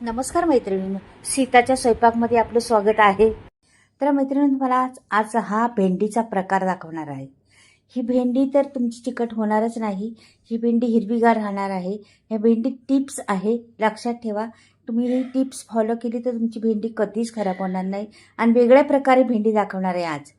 नमस्कार मैत्रिणींनो, सीताच्या स्वयंपाकमध्ये आपलं स्वागत आहे. तर मैत्रिणींनो, मला आज हा भेंडीचा प्रकार दाखवणार आहे. ही भेंडी तर तुमची चिकट होणारच नाही. ही भेंडी हिरवीगार राहणार आहे. ह्या भेंडी टिप्स आहे, लक्षात ठेवा. तुम्ही ही टिप्स फॉलो केली तर तुमची भेंडी कधीच खराब होणार नाही. आणि वेगळ्या प्रकारे भेंडी दाखवणार आहे आज.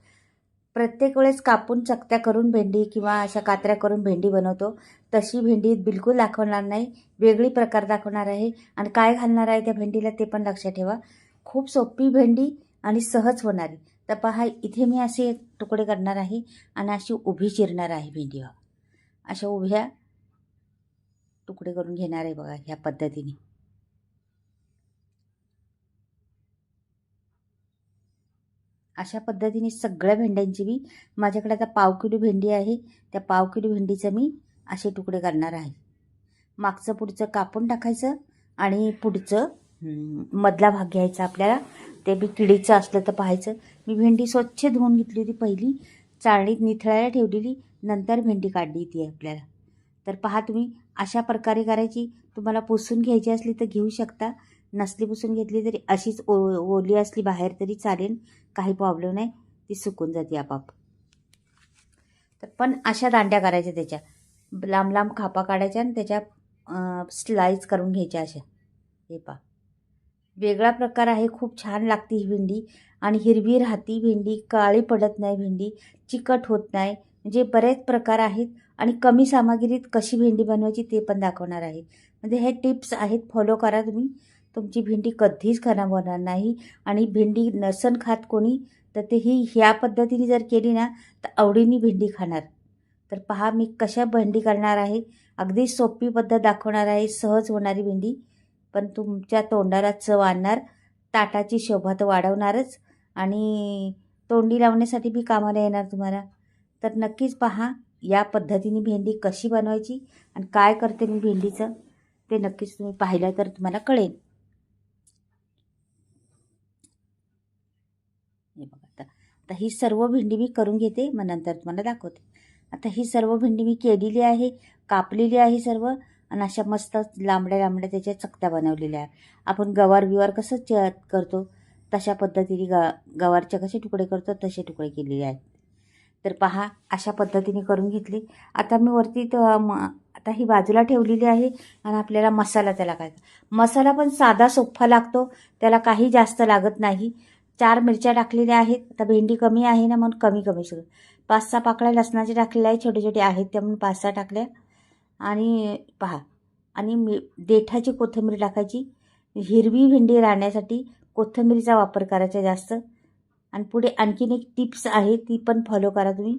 प्रत्येक वेळेस कापून चकत्या करून भेंडी किंवा अशा कात्र्या करून भेंडी बनवतो, तशी भेंडी बिलकुल दाखवणार नाही. वेगळी प्रकार दाखवणार आहे. आणि काय घालणार आहे त्या भेंडीला ते पण लक्षात ठेवा. खूप सोपी भेंडी आणि सहज होणारी. तर पहा, इथे मी असे तुकडे करणार आहे आणि अशी उभी चिरणार आहे भेंडी. अशा उभ्या तुकडे करून घेणार आहे बघा, ह्या पद्धतीने. अशा पद्धतीने सगळ्या भेंड्यांची मी, माझ्याकडे आता पाव किलो भेंडी आहे, त्या पाव किलो भेंडीचं मी असे तुकडे करणार आहे. मागचं पुढचं कापून टाकायचं आणि पुढचं मधला भाग घ्यायचा आपल्याला. ते बी किडीचं असलं तर पाहायचं. मी भेंडी स्वच्छ धुवून घेतली होती, पहिली चाळणीत निथळायला ठेवलेली, नंतर भेंडी काढली ती आपल्याला. तर पहा, तुम्ही अशा प्रकारे करायची. तुम्हाला पुसून घ्यायची असली तर घेऊ शकता, नसली पुसून घेतली तरी अशीच ओली असली बाहेर तरी चालेल, काही प्रॉब्लेम नाही, ती सुकून जाते आपाप. तर पण अशा दांड्या करायच्या, त्याच्या लांब लांब खापा काढायच्या आणि त्याच्या स्लाइस करून घ्यायच्या अशा. हे पहा, वेगळा प्रकार आहे. खूप छान लागते ही भेंडी आणि हिरवी राहती भेंडी, काळी पडत नाही भेंडी, चिकट होत नाही. म्हणजे बरेच प्रकार आहेत आणि कमी सामग्रीत कशी भेंडी बनवायची ते पण दाखवणार आहे. म्हणजे हे टिप्स आहेत, फॉलो करा तुम्ही. तुमची भेंडी कधीच खराब होणार नाही. आणि भेंडी नसन खात कोणी तर ते ह्या पद्धतीने जर केली ना तर आवडीने भेंडी खाणार. तर पहा, मी कशा भेंडी करणार आहे. अगदी सोपी पद्धत दाखवणार आहे, सहज होणारी भेंडी, पण तुमच्या तोंडाला चव आणणार, ताटाची शोभा तर वाढवणारच आणि तोंडी लावण्यासाठी बी कामाला येणार तुम्हाला. तर नक्कीच पहा, या पद्धतीने भेंडी कशी बनवायची आणि काय करते मी भेंडीचं ते नक्कीच तुम्ही पाहिलं तर तुम्हाला कळेल. हे बघा, आता ही सर्व भेंडी मी करून घेते, मग नंतर तुम्हाला दाखवते. आता ही सर्व भेंडी मी केलेली आहे, कापलेली आहे सर्व, आणि अशा मस्त लांबड्या लांबड्या त्याच्या चकत्या बनवलेल्या आहे. आपण गवार बिवार कसं करतो तशा पद्धतीने गवारचे कसे तुकडे करतो तसे तुकडे केलेले आहेत. तर पहा, अशा पद्धतीने करून घेतली. आता मी वरती आता ही बाजूला ठेवलेली आहे आणि आपल्याला मसाला त्याला काय, मसाला पण साधा सोपा लागतो, त्याला काही जास्त लागत नाही. 4 मिरच्या टाकलेल्या आहेत. आता भेंडी कमी आहे ना, म्हणून कमी कमी सगळं. 5-6 पाकळ्या लसणाच्या टाकलेल्या आहेत, छोटे छोटे आहेत त्या, म्हणून 5-6 टाकल्या. आणि पहा, आणि देठाची कोथिंबीर टाकायची. हिरवी भेंडी राहण्यासाठी कोथिंबीरीचा वापर करायचा जास्त. आणि पुढे आणखीन एक टिप्स आहे, ती पण फॉलो करा तुम्ही,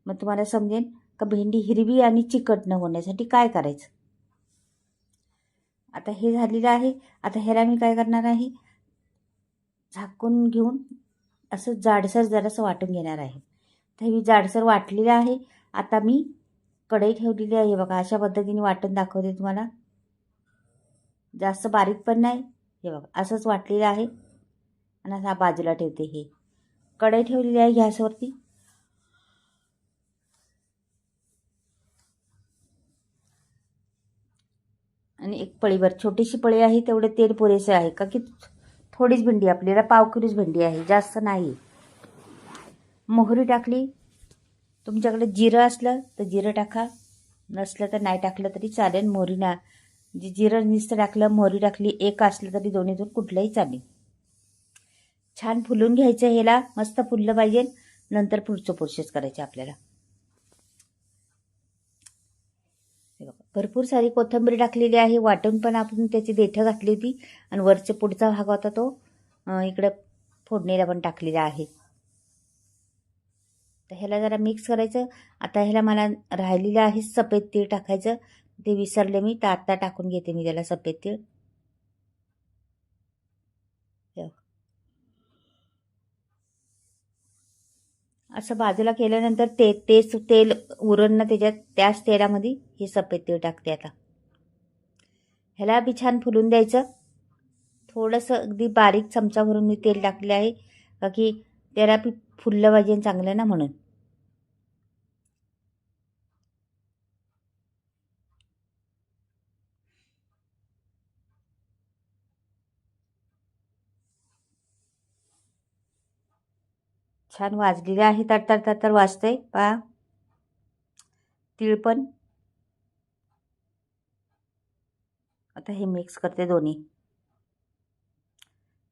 मग तुम्हाला समजेल का भेंडी हिरवी आणि चिकट न होण्यासाठी काय करायचं. आता हे झालेलं आहे. आता ह्याला मी काय करणार आहे, झाकून घेऊन असं जाडसर जरासं वाटून घेणार आहे. तर मी जाडसर वाटलेलं आहे. आता मी कढई ठेवलेली आहे बघा, अशा पद्धतीने वाटून दाखवते तुम्हाला. जास्त बारीक पण नाही, हे बघा असंच वाटलेलं आहे. आणि आता बाजूला ठेवते. हे कढई ठेवलेली आहे गॅसवरती. आणि एक पळीभर, छोटीशी पळी आहे तेवढे तेल पुरेसे आहे, का की थोडीच भेंडी, आपल्याला पाव किलोच भेंडी आहे, जास्त नाही. मोहरी टाकली. तुमच्याकडे जिरं असलं तर जिरं टाका, नसलं तर नाही टाकलं तरी चालेल. मोहरी ना, जिरं नुसतं टाकलं, मोहरी टाकली, एक असलं तरी दोन्हीतून कुठलंही चालेल. छान फुलून घ्यायचं, ह्याला मस्त फुललं पाहिजे. नंतर पुढचं प्रोसेस करायचे आपल्याला. भरपूर सारी कोथिंबीर टाकलेली आहे, वाटून पण आपण त्याची देठं घातली होती. आणि वरचा पुढचा भाग होता तो इकडं फोडणीला पण टाकलेला आहे. तर ह्याला जरा मिक्स करायचं. आता ह्याला मला राहिलेलं आहे सफेद तीळ टाकायचं, ते विसरले मी, तर आता टाकून घेते मी त्याला सफेद तीळ. असं बाजूला केल्यानंतर तेच तेल उरण ना त्याच्यात, त्याच तेलामध्ये हे सफेद तीळ टाकते. आता ह्याला बी छान फुलून द्यायचं. थोडंसं अगदी बारीक चमचा भरून मी तेल टाकले आहे, का की त्याला बी फुललं पाहिजे चांगलं ना, म्हणून. छान वाजलेले आहे, तडतड तडतड वाजतंय पहा. तीळ पण. आता हे मिक्स करते दोन्ही.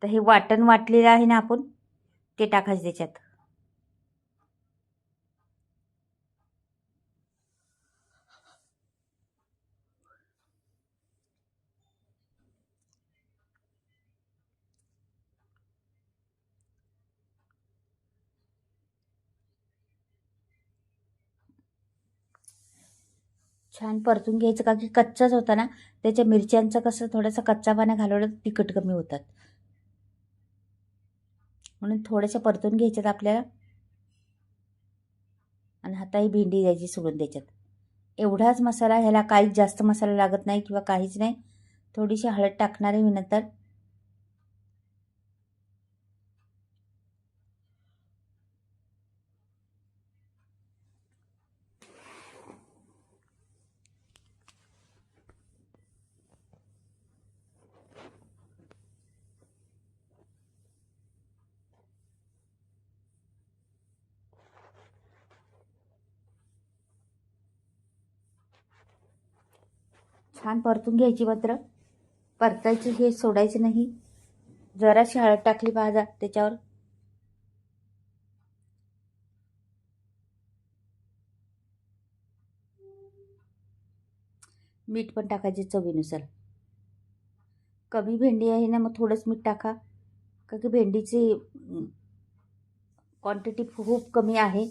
तर हे वाटण वाटलेलं आहे ना आपण, ते टाकायचं त्याच्यात. छान परतून घ्यायचं, का की कच्चाच होता ना, त्याच्या मिरच्यांचं कसं थोडंसं कच्चा पानं घालवलं तिखट कमी होतात, म्हणून थोडंसं परतून घ्यायच्यात आपल्याला. आणि आता ही भेंडी द्यायची सोडून त्याच्यात. एवढाच मसाला, ह्याला काहीच जास्त मसाला लागत नाही किंवा काहीच नाही. थोडीशी हळद टाकणार आहे मी नंतर. छान परतून घ्यायची, मात्र परतायची, हे सोडायचं नाही. जराशी हळद टाकली पाहा त्याच्यावर. मीठ पण टाकायचे चवीनुसार. कमी भेंडी आहे ना, मग थोडंच मीठ टाका, का की भेंडीची क्वांटिटी खूप कमी आहे.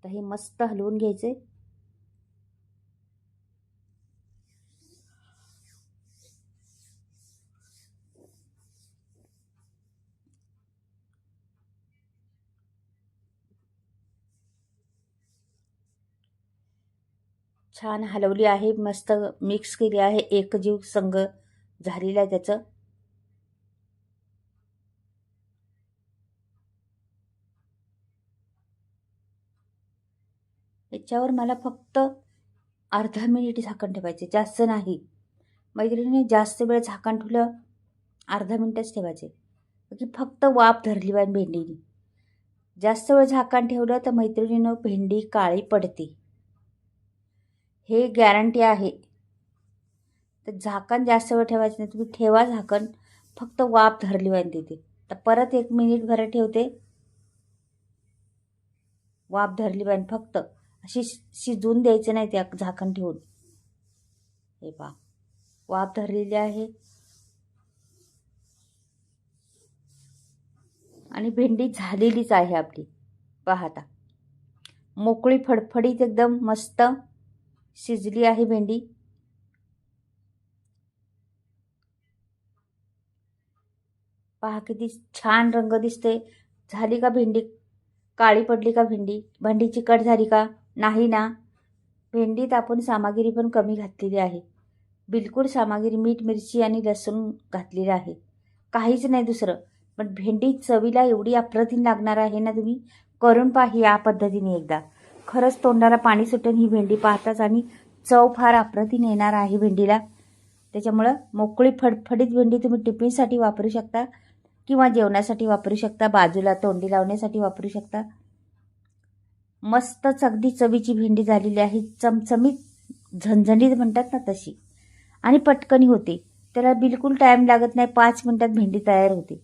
तर हे मस्त हलवून घ्यायचे. छान हलवली आहे, मस्त मिक्स केली आहे, एकजीव संग झालेला आहे त्याचं. याच्यावर मला फक्त अर्धा मिनिट झाकण ठेवायचे, जास्त नाही. मैत्रिणीने जास्त वेळ झाकण ठेवलं, अर्धा मिनिटच ठेवायचे, की फक्त वाफ धरली पाहिजे भेंडीने. जास्त वेळ झाकण ठेवलं तर मैत्रिणीनं भेंडी काळी पडते, हे गॅरंटी आहे. तर झाकण जास्त वेळ ठेवायचं नाही, तुम्ही ठेवा झाकण, फक्त वाफ धरली पाहिजे तिथे. तर परत 1 मिनिट भर ठेवते, वाफ धरली पाहिजे, फक्त अशी शिजवून द्यायचं नाही त्या झाकण ठेवून. हे पहा, वाफ धरलेली आहे. आणि भेंडी झालेलीच आहे आपली, पाहता मोकळी फडफडीत एकदम मस्त शिजली आहे भेंडी. पहा किती छान रंग दिसते. झाली का भेंडी काळी पडली का भेंडी, भेंडी चिकट झाली का नाही ना. भेंडीत आपण सामग्री पण कमी घातलेली आहे, बिलकुल सामग्री मीठ मिरची आणि लसूण घातलेलं आहे, काहीच नाही दुसरं. पण भेंडी चवीला एवढी अप्रतिम लागणार आहे ना, तुम्ही करून पहा या पद्धतीने एकदा. खरंच तोंडाला पाणी सुटेल ही भेंडी पाहताच, आणि चव फार अप्रतिम येणार आहे भेंडीला. त्याच्यामुळं मोकळी फडफडीत भेंडी तुम्ही टिफिनसाठी वापरू शकता किंवा जेवणासाठी वापरू शकता, बाजूला तोंडी लावण्यासाठी वापरू शकता. मस्तच अगदी चवीची भेंडी झालेली आहे, चमचमीत झणझणीत म्हणतात ना तशी, आणि पटकनी होते. त्याला बिलकुल टाईम लागत नाही, 5 मिनिटात भेंडी तयार होते,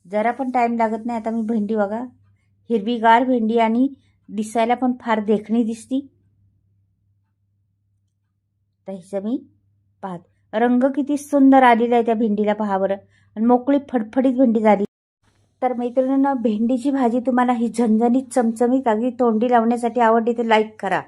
जरा पण टाईम लागत नाही. आता मी भेंडी बघा, हिरवीगार भेंडी आणि दिसायला पण फार देखणी दिसती. तर हिचं मी पाहत, रंग किती सुंदर आलेला आहे त्या भेंडीला, पहा बरं, आणि मोकळी फडफडीत भेंडी झाली. तर मैत्रिणींना भेंडीची भाजी तुम्हाला ही झणझणीत चमचमीत अगदी तोंडी लावण्यासाठी आवडली तर लाईक करा.